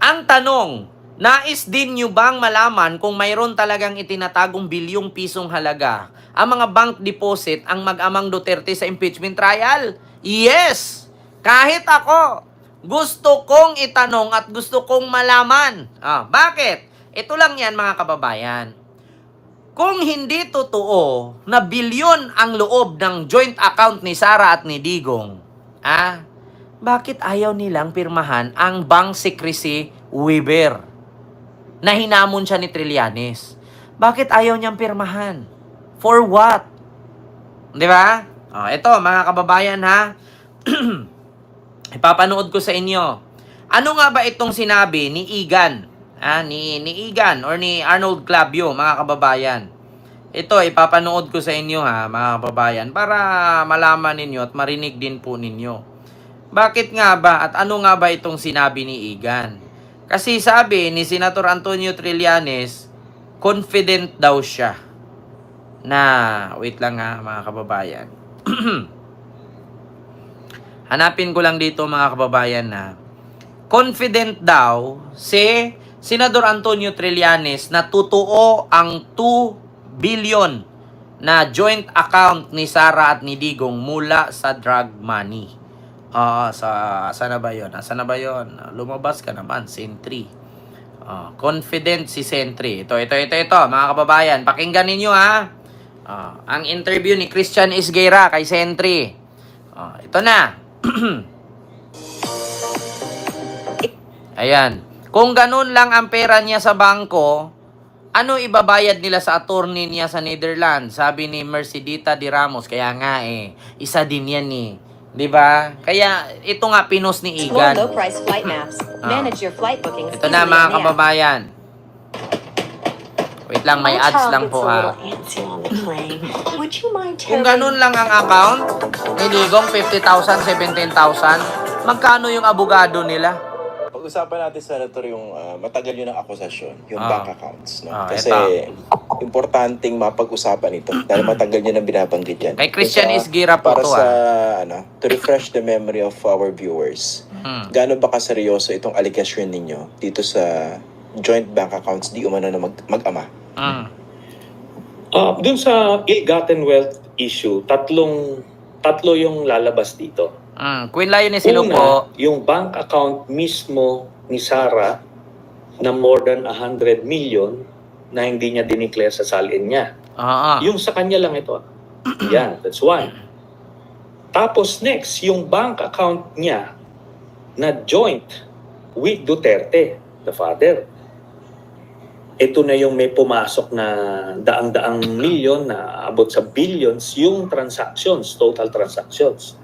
Ang tanong, nais din nyo bang malaman kung mayroon talagang itinatagong bilyong pisong halaga ang mga bank deposit ang mag-amang Duterte sa impeachment trial? Yes! Kahit ako, gusto kong itanong at gusto kong malaman. Bakit? Ito lang yan mga kababayan. Kung hindi totoo na bilyon ang loob ng joint account ni Sara at ni Digong, bakit ayaw nilang pirmahan ang bank secrecy waiver na hinamon siya ni Trillanes? Bakit ayaw niyang pirmahan? For what? Di ba? Ito mga kababayan ha. Ipapanood ko sa inyo. Ano nga ba itong sinabi ni Igan? Ni Igan or ni Arnold Clavio, mga kababayan. Ito, ipapanood ko sa inyo ha, mga kababayan, para malaman ninyo at marinig din po ninyo. Bakit nga ba at ano nga ba itong sinabi ni Igan? Kasi sabi ni Senator Antonio Trillanes, confident daw siya na, wait lang ha mga kababayan. Hanapin ko lang dito mga kababayan na confident daw si Senador Antonio Trillanes na totoo ang 2 billion na joint account ni Sara at ni Digong mula sa drug money. Sana ba yun? Sana ba yun? Lumabas ka naman, Sentry. Confident si Sentry. Ito, mga kababayan. Pakinggan ninyo ha. Ang interview ni Christian Isguera kay Sentry. Ito na. Ayan. Kung ganun lang ang pera niya sa bangko, ano ibabayad nila sa attorney niya sa Netherlands? Sabi ni Mercedita de Ramos. Kaya nga isa din yan 'Di ba? Kaya ito nga pinos ni Igan. Low price flight maps. Manage your flight bookings. Ito na mga kababayan. Wait lang, may ads lang po ha. Kung ganun lang ang account, ni Digong 50,000, 17,000, magkano yung abogado nila? Pag-usapan natin, Senator, yung matagal yun ang akusasyon, yung bank accounts. No? Kasi importanteng mapag-usapan ito dahil matagal nyo nang binabanggit yan. Kay Christian Isguera po para to sa, to refresh the memory of our viewers, gaano ba kaseryoso itong allegation ninyo dito sa joint bank accounts di umano na mag-ama? Dun sa ill-gotten wealth issue, tatlo yung lalabas dito. Queen Lioness, sino po? Yung bank account mismo ni Sara na more than 100 million na hindi niya dineclare sa salin niya. Yung sa kanya lang ito. Yan, that's one. Tapos next, yung bank account niya na joint with Duterte, the father. Ito na yung may pumasok na daang-daang milyon na abot sa billions yung transactions, total transactions.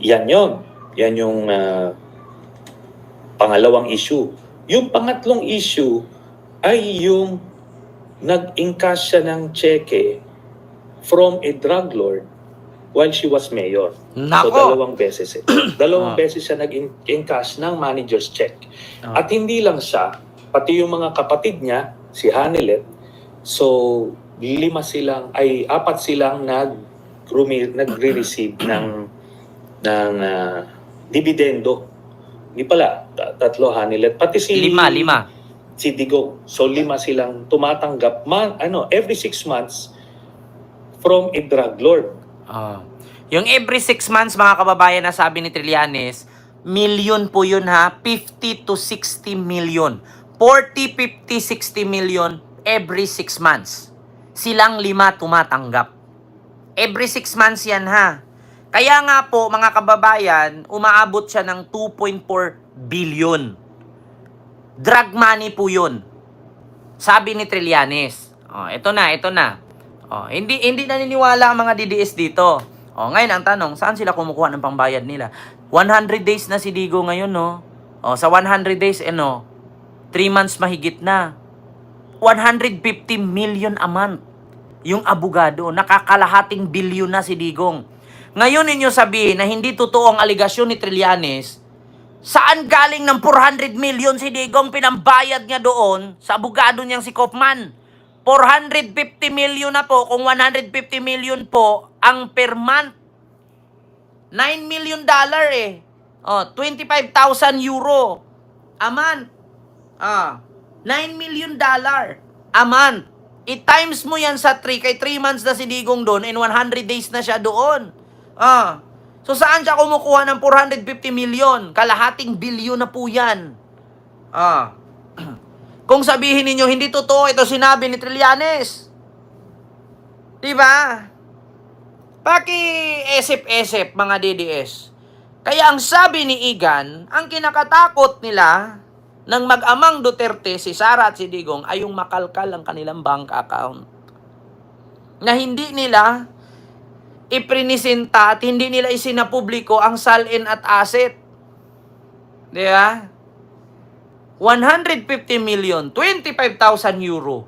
Yan yun. Yan yung pangalawang issue. Yung pangatlong issue ay yung nag-encash siya ng cheque from a drug lord while she was mayor. Nako. So dalawang beses ito. Dalawang beses siya nag-encash ng manager's check. At hindi lang siya, pati yung mga kapatid niya, si Hanilet, so apat silang nagre-receive ng dividendo. Hindi pala, tatlo Hanilet. Pati si Lima. Si Digong. So 5 silang tumatanggap every 6 months from a drug lord. Yung every 6 months mga kababayan na sabi ni Trillanes, million po yun ha, 50 to 60 million. 40, 50, 60 million every 6 months. Silang 5 tumatanggap. Every 6 months yan ha. Kaya nga po, mga kababayan, umaabot siya ng 2.4 billion. Drug money po yun. Sabi ni Trillanes. Ito na. Hindi naniniwala ang mga DDS dito. Ngayon ang tanong, saan sila kumukuha ng pambayad nila? 100 days na si Digo ngayon, no? Sa 100 days, 3 months mahigit na. 150 million a month. Yung abogado, nakakalahating bilyon na si Digong. Ngayon ninyo sabihin na hindi totoo ang aligasyon ni Trillanes, saan galing ng 400 million si Digong pinambayad niya doon sa abogado niyang si Kaufman? 450 million na po, kung 150 million po ang per month. $9 million 25,000 euro. a month. 9 million dollar a month. I-times mo yan sa 3, kay 3 months na si Digong doon, and 100 days na siya doon. So saan siya kumukuha ng 450 million? Kalahating bilyon na po yan. Kung sabihin ninyo, hindi totoo, ito sinabi ni Trillanes. Diba? Paki-esip-esip, mga DDS. Kaya ang sabi ni Igan, ang kinakatakot nila ng mag-amang Duterte, si Sara at si Digong, ay yung makalkal ang kanilang bank account. Na hindi nila iprinisinta at hindi nila isinapubliko ang salin at asset. Di ba? 150 million, 25,000 euro,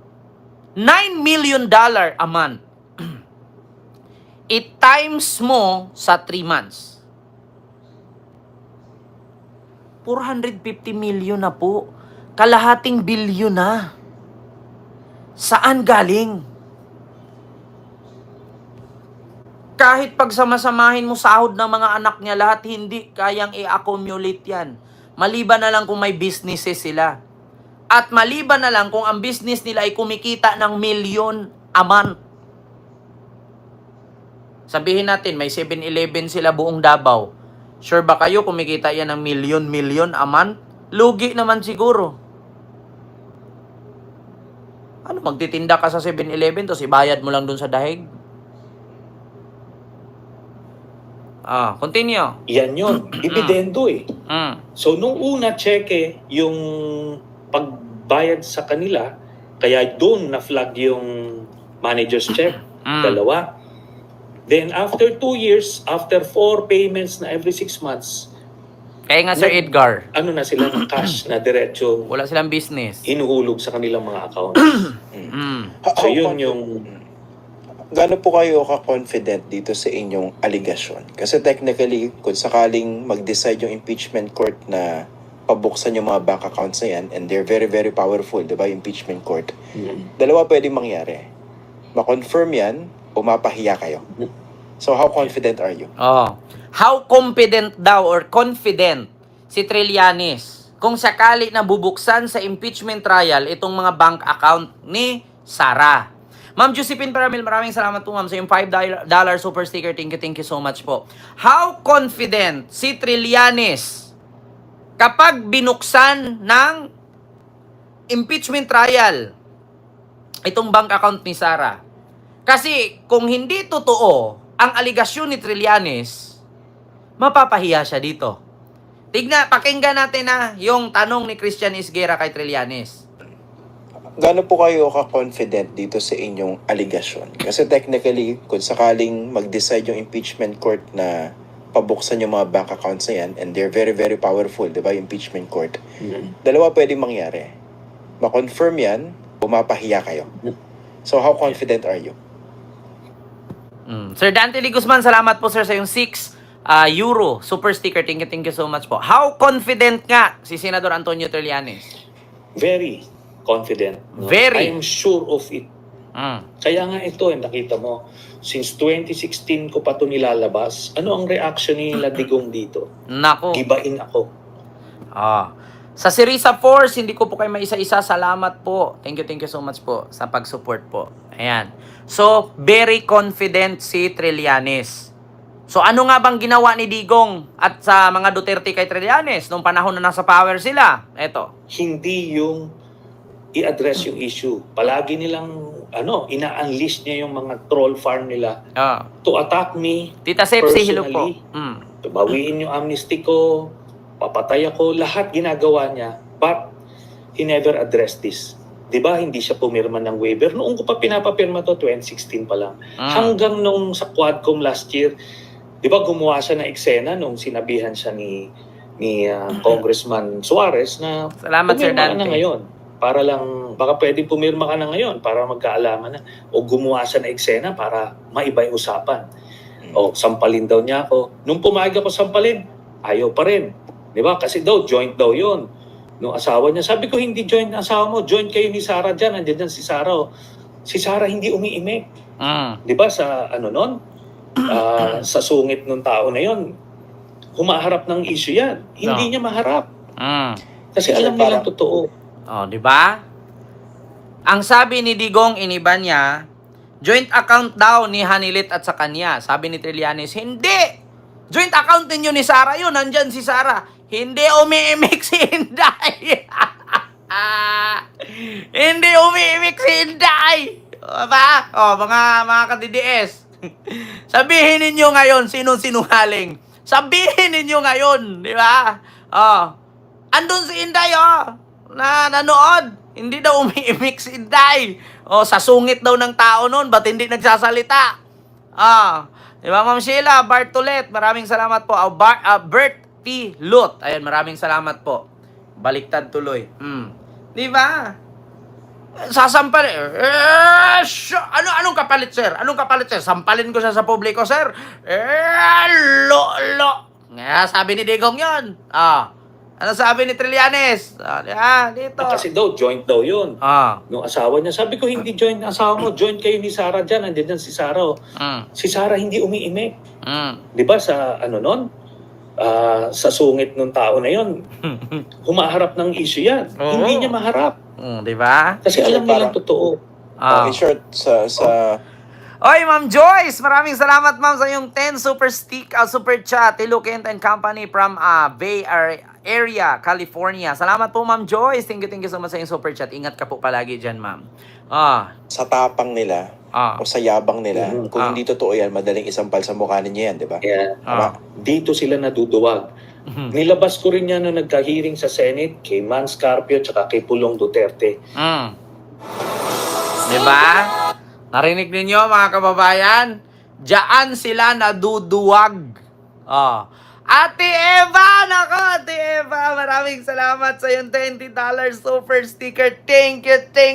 $9 million a month. I-times mo sa 3 months. 450 million na po. Kalahating bilyon na. Saan galing? Kahit pagsamasamahin mo sahod ng mga anak niya, lahat hindi kayang i-accumulate yan. Maliban na lang kung may businesses sila. At maliban na lang kung ang business nila ay kumikita ng milyon a month. Sabihin natin, may 7-Eleven sila buong Davao. Sure ba kayo kumikita yan ng milyon a month? Lugi naman siguro. Ano, magtitinda ka sa 7-Eleven, tapos ibayad mo lang dun sa dahig? Continue. Yan yun. Dividendo eh. So, nung una, cheque yung pagbayad sa kanila, kaya doon na-flag yung manager's check. Dalawa. Then, after 2 years, after 4 payments na every 6 months, kaya nga, Sir Edgar, ano na sila ng cash na diretso wala silang business. hinuhulog sa kanilang mga accounts. So, yun yung... Gaano po kayo ka-confident dito sa inyong aligasyon? Kasi technically, kung sakaling mag-decide yung impeachment court na pabuksan yung mga bank accounts na yan, and they're very, very powerful, di ba, impeachment court, dalawa pwedeng mangyari. Ma-confirm yan, o mapahiya kayo. So, how confident are you? How confident daw or confident si Trillanes kung sakali na bubuksan sa impeachment trial itong mga bank account ni Sara? Ma'am Josephine Paramil, maraming salamat po ma'am sa yung $5 super sticker. Thank you so much po. How confident si Trillanes kapag binuksan ng impeachment trial itong bank account ni Sara? Kasi kung hindi totoo ang aligasyon ni Trillanes, mapapahiya siya dito. Pakinggan natin yung tanong ni Christian Isguera kay Trillanes. Gaano po kayo ka-confident dito sa inyong aligasyon? Kasi technically, kung sakaling mag-decide yung impeachment court na pabuksan yung mga bank accounts na yan, and they're very, very powerful, di ba, impeachment court, dalawa pwedeng mangyari. Ma-confirm yan, o mapahiya kayo. So, how confident are you? Sir Dante Lee Guzman, salamat po sir sa yung 6 euro super sticker. Thank you so much po. How confident nga si Senador Antonio Trillanes? Very confident. No? Very. I'm sure of it. Kaya nga ito, nakita mo, since 2016 ko pa ito nilalabas, ano ang reaction ni Digong dito? Nako. Gibain ako. Sa Sirisa Force, hindi ko po kayo maisa-isa. Salamat po. Thank you so much po sa pag-support po. Ayan. So, very confident si Trillanes. So, ano nga bang ginawa ni Digong at sa mga Duterte kay Trillanes nung panahon na nasa power sila? Eto. Hindi yung i-address yung issue. Palagi nilang, ina-unleash niya yung mga troll farm nila to attack me Tita Sepsi, hello po. personally. Bawiin yung amnesty ko, papatay ako, lahat ginagawa niya. But, he never addressed this. Diba, hindi siya pumirma ng waiver. Noong ko pa pinapapirma to, 2016 pa lang. Hanggang nung sa Quadcom last year, diba, gumawa siya ng eksena nung sinabihan siya ni Congressman Suarez na Salamat, Sir pumirma ka na Dante. ngayon. Para lang, baka pwedeng pumirma ka na ngayon para magkaalaman na. O gumawa siya ng eksena para maiba yung usapan. O sampalin daw niya ako. Nung pumayag ako sampalin, ayaw pa rin. Diba? Kasi daw, joint daw yun. Nung asawa niya, sabi ko, hindi joint na asawa mo. Joint kayo ni Sara dyan. Andiyan dyan si Sara. Oh. Si Sara hindi umiimik. Diba sa sa sungit ng tao na yon, humaharap ng issue yan. Hindi niya maharap. Kasi alam nilang totoo. Oh, di ba? Ang sabi ni Digong iniba niya, joint account daw ni Hanilit at sa kanya. Sabi ni Trillanes, hindi! Joint account ninyo ni Sara yun. Nandyan si Sara. Hindi umiimik si Inday. Hindi umiimik si Inday. O ba? O, mga ka-DDS. Sabihin ninyo ngayon sino sinungaling. Sabihin ninyo ngayon. Di ba? O. Andun si Inday, na nanood. Hindi daw umiimik si Inday. O, sa sungit daw ng tao nun, ba't hindi nagsasalita? Di ba, Ma'am Sheila, Bartolet, maraming salamat po. Bert P. Lut, ayun, maraming salamat po. Baliktad tuloy. Di ba? Sasampal. Anong kapalit, sir? Anong kapalit, sir? Sampalin ko siya sa publiko, sir. Nga, sabi ni Digong yun. Ano sabi ni Trillanes? Dito. Kasi daw, joint daw yun. Nung asawa niya. Sabi ko, hindi joint na asawa mo. Joint kayo ni Sara dyan. Andiyan si Sara. Si Sara hindi umiimik. Di ba sa ano nun? Sa sungit ng tao na yon, humaharap ng issue yan. Hindi niya maharap. Di ba? Kasi alam nilang totoo. In short, sa Oy, Ma'am Joyce, maraming salamat, ma'am, sa yung 10 super chat. Tilo Kent and Company from Bay Area, California. Salamat po, Ma'am Joyce. Thank you so much sa yung super chat. Ingat ka po palagi dyan, ma'am. sa tapang nila o sa yabang nila, kung hindi totoo yan, madaling isampal sa mukha ninyo yan, di ba? Yeah. Dito sila naduduwag. Nilabas ko rin yan nung nagka-hearing sa Senate kay Mans Carpio tsaka kay Pulong Duterte. Di ba? Narinig ninyo, mga kababayan? Diyan sila naduduwag. Ate Eva! Nako, Ate Eva! Maraming salamat sa yung $20 super sticker. Thank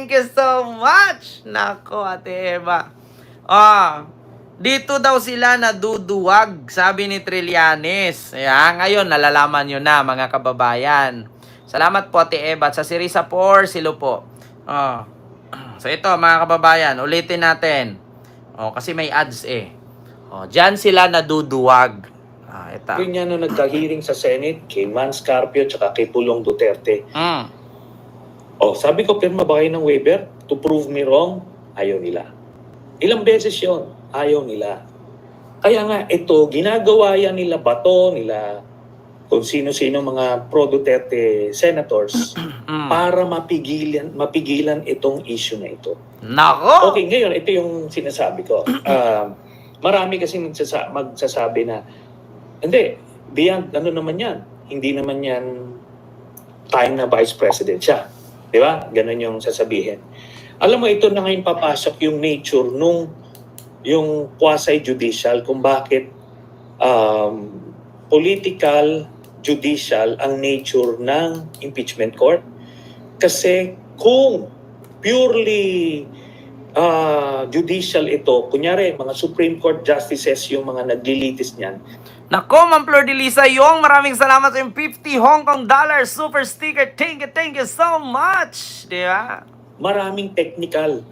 you so much! Nako, Ate Eva. Dito daw sila naduduwag, sabi ni Trillanes. Ngayon, nalalaman nyo na, mga kababayan. Salamat po, Ate Eva. At sa Sirisa Por, silo po. So ito, mga kababayan, ulitin natin. Kasi may ads diyan sila naduduwag. Ito. Rin yan nung nagka-hearing sa Senate kay Mans Carpio tsaka kay Pulong Duterte. Sabi ko, pirma ba kayo ng waiver to prove me wrong? Ayaw nila. Ilang beses yon, ayaw nila. Kaya nga, ito, ginagawa yan nila Bato, nila kung sino-sino mga pro-Duterte senators para mapigilan itong issue na ito. Nako! Okay, ngayon, ito yung sinasabi ko. Marami kasi magsasabi na, hindi, beyond, ano naman yan? Hindi naman yan time na vice president siya. Di ba? Ganon yung sasabihin. Alam mo, ito na ngayon papasok yung nature yung quasi-judicial, kung bakit political, judicial ang nature ng impeachment court. Kasi kung purely judicial ito, kunyari, mga Supreme Court justices yung mga naglilitis niyan. Nako, Ma'am Flor de Lisa Yong, maraming salamat sa yung 50 Hong Kong dollar super sticker. Thank you so much. Di ba? Maraming technical.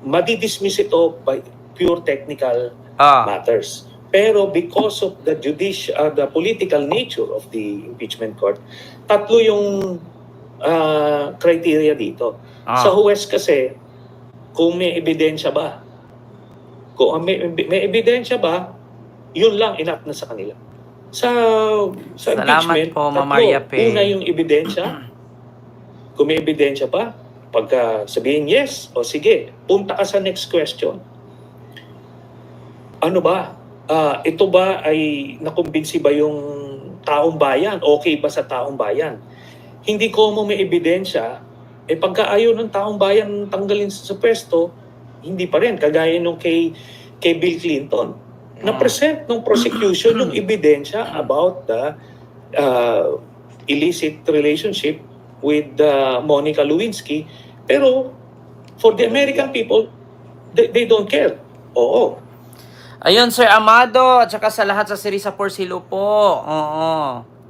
Madidismiss ito by pure technical matters. Pero because of the the political nature of the impeachment court, tatlo yung criteria dito. Sa huwes kasi, kung may ebidensya ba? Kung may ebidensya ba, yun lang enough na sa kanila. Sa impeachment, po, tatlo. Una yung ebidensya. Kung may ebidensya pa, pagka sabihin yes, o sige, punta ka sa next question. Ano ba? Ito ba ay nakumbinsi ba yung taong bayan? Okay ba sa taong bayan? Hindi ko mo may ebidensya, pagka ayaw ng taong bayan tanggalin sa pwesto, hindi pa rin. Kagaya nung kay Bill Clinton. Na-present ng prosecution yung ebidensya about the illicit relationship with Monica Lewinsky. Pero for the American people, they don't care. Oo. Ayun, Sir Amado, at saka sa lahat sa Sirisa Por, hilo po.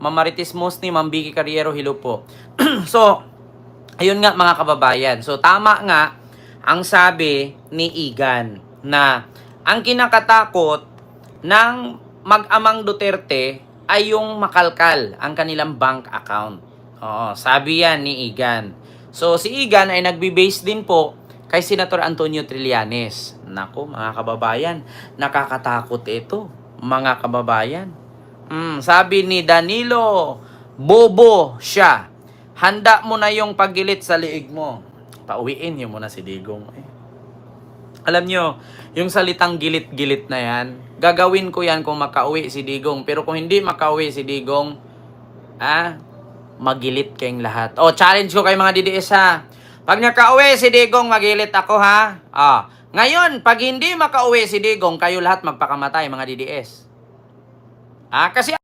Ma'am Marites Musni, Ma'am Vicky Carriero, hilo po. So, ayun nga, mga kababayan. So, tama nga ang sabi ni Igan na ang kinakatakot ng mag-amang Duterte ay yung makalkal ang kanilang bank account. Oo, sabi yan ni Igan. So, si Igan ay nagbe-base din po kay Senator Antonio Trillanes. Nako, mga kababayan, nakakatakot ito, mga kababayan. Sabi ni Danilo, bobo siya. Handa mo na yung paggilit sa liig mo. Pauwiin niyo muna si Digong. Alam nyo, yung salitang gilit-gilit na yan, gagawin ko yan kung makauwi si Digong. Pero kung hindi makauwi si Digong, magilit kayong lahat. Challenge ko kay mga DDS ha. Pag nakauwi si Digong, magilit ako ha. Ngayon, pag hindi makauwi si Digong, kayo lahat magpakamatay mga DDS. Kasi